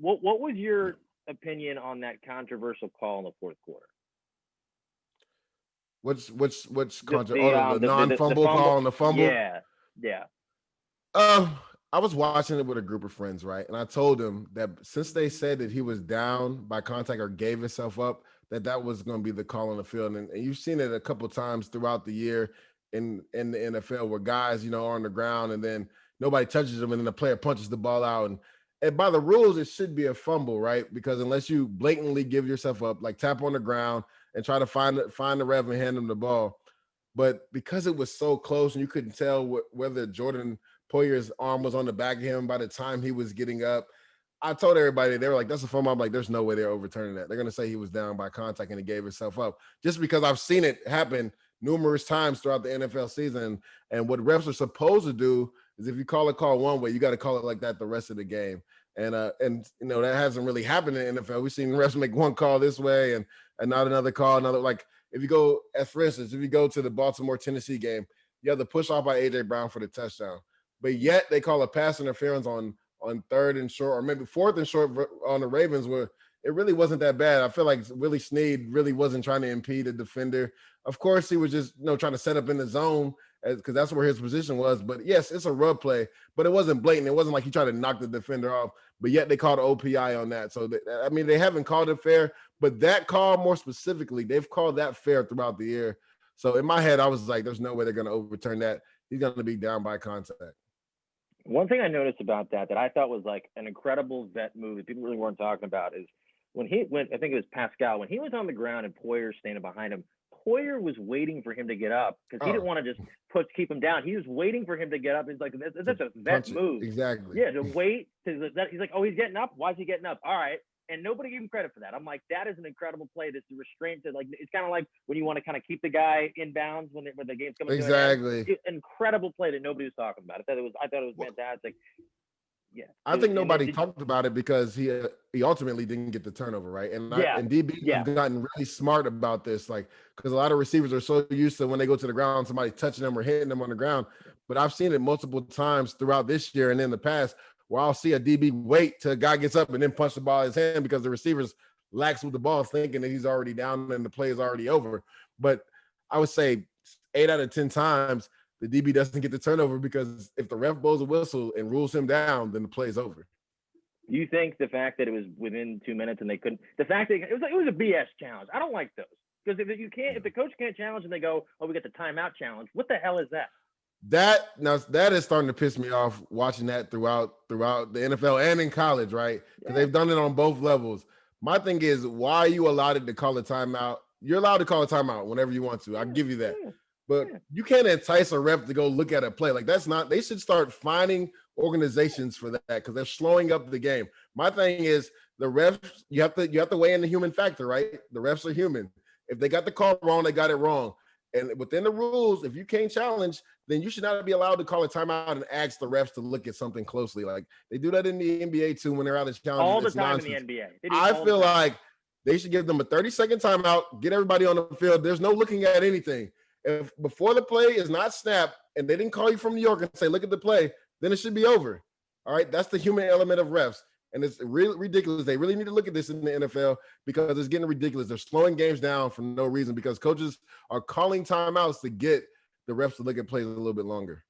What was your opinion on that controversial call in the fourth quarter? Which The non-fumble fumble. call on the fumble? Yeah. I was watching it with a group of friends, right? And I told them that since they said that he was down by contact or gave himself up, that was going to be the call on the field. And you've seen it a couple of times throughout the year in the NFL where guys, are on the ground and then nobody touches them and then the player punches the ball out. And by the rules, it should be a fumble, right? Because unless you blatantly give yourself up, like tap on the ground and try to find the ref and hand him the ball. But because it was so close and you couldn't tell whether Jordan Poyer's arm was on the back of him by the time he was getting up, I told everybody, they were like, that's a fumble. I'm like, there's no way they're overturning that. They're going to say he was down by contact and he gave himself up. Just because I've seen it happen numerous times throughout the NFL season. And what refs are supposed to do is if you call a call one way, you got to call it like that the rest of the game. And that hasn't really happened in the NFL. We've seen refs make one call this way and not another call, another. Like if you go, as for instance, if you go to the Baltimore-Tennessee game, you have the push off by A.J. Brown for the touchdown. But yet they call a pass interference on third and short or maybe fourth and short on the Ravens where it really wasn't that bad. I feel like Willie Snead really wasn't trying to impede a defender. Of course, he was just trying to set up in the zone because that's where his position was. But yes, it's a rub play, but it wasn't blatant. It wasn't like he tried to knock the defender off. But yet they called OPI on that. So they haven't called it fair. But that call more specifically, they've called that fair throughout the year. So in my head, I was like, "There's no way they're going to overturn that. He's going to be down by contact." One thing I noticed about that I thought was like an incredible vet move that people really weren't talking about is when I think it was Pascal, when he was on the ground and Poyer standing behind him, Poyer was waiting for him to get up because he didn't want to just keep him down. He was waiting for him to get up. He's like, that's a vet move. Exactly. Yeah, to wait. He's like, oh, he's getting up. Why is he getting up? All right. And nobody gave him credit for that. I'm like, that is an incredible play. That's restraint to it's kind of like when you want to kind of keep the guy in bounds when the game's coming to an end. Incredible play that nobody was talking about. I thought it was fantastic. Yeah, I think nobody talked about it because he ultimately didn't get the turnover, right? And DB have gotten really smart about this, like because a lot of receivers are so used to when they go to the ground, somebody touching them or hitting them on the ground. But I've seen it multiple times throughout this year and in the past where I'll see a DB wait till a guy gets up and then punch the ball in his hand because the receiver's lax with the ball, thinking that he's already down and the play is already over. But I would say 8 out of 10 times the DB doesn't get the turnover because if the ref blows a whistle and rules him down, then the play is over. Do you think the fact that it was within 2 minutes and they couldn't, the fact that it was a BS challenge? I don't like those because if the coach can't challenge and they go, oh, we got the timeout challenge. What the hell is that? That is starting to piss me off watching that throughout the NFL and in college, right? Because they've done it on both levels. My thing is, why are you allowed to call a timeout? You're allowed to call a timeout whenever you want to. I'll give you that. But you can't entice a ref to go look at a play. Like that's not, they should start finding organizations for that because they're slowing up the game. My thing is the refs, you have to weigh in the human factor, right? The refs are human. If they got the call wrong, they got it wrong. And within the rules, if you can't challenge, then you should not be allowed to call a timeout and ask the refs to look at something closely. Like they do that in the NBA too when they're out of challenge. All the time nonsense. In the NBA. I feel like they should give them a 30-second timeout, get everybody on the field. There's no looking at anything. If before the play is not snapped and they didn't call you from New York and say, look at the play, then it should be over. All right. That's the human element of refs. And it's really ridiculous. They really need to look at this in the NFL because it's getting ridiculous. They're slowing games down for no reason because coaches are calling timeouts to get the refs to look at plays a little bit longer.